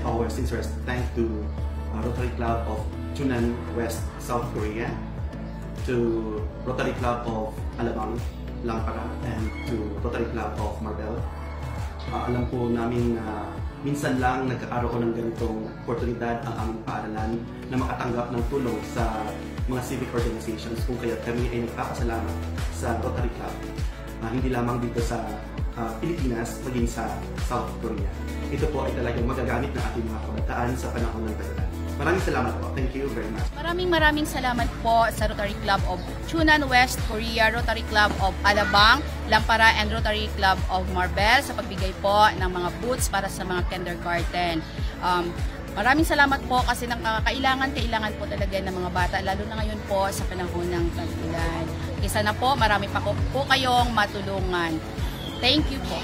our sincere thanks to Rotary Club of Chunan West, South Korea, to Rotary Club of Alabang, Lampara, and to Rotary Club of Marbel. Alam po namin na minsan lang nagkakaroon ng ganitong oportunidad ang aming paaralan na makatanggap ng tulong sa mga civic organizations, kung kaya kami ay nagpapasalamat sa Rotary Club, hindi lamang dito sa Pilipinas, maging sa South Korea. Ito po ay talagang magagamit ng ating mga kabataan sa panahon ng pagdaan. Maraming salamat po. Thank you very much. Maraming salamat po sa Rotary Club of Chunan West Korea, Rotary Club of Alabang, Lampara, and Rotary Club of Marbel sa pagbigay po ng mga booths para sa mga kindergarten. Maraming salamat po kasi kailangan po talaga ng mga bata, lalo na ngayon po sa panahon ng tag-ulan. Isa na po, marami pa po kayong matulungan. Thank you po.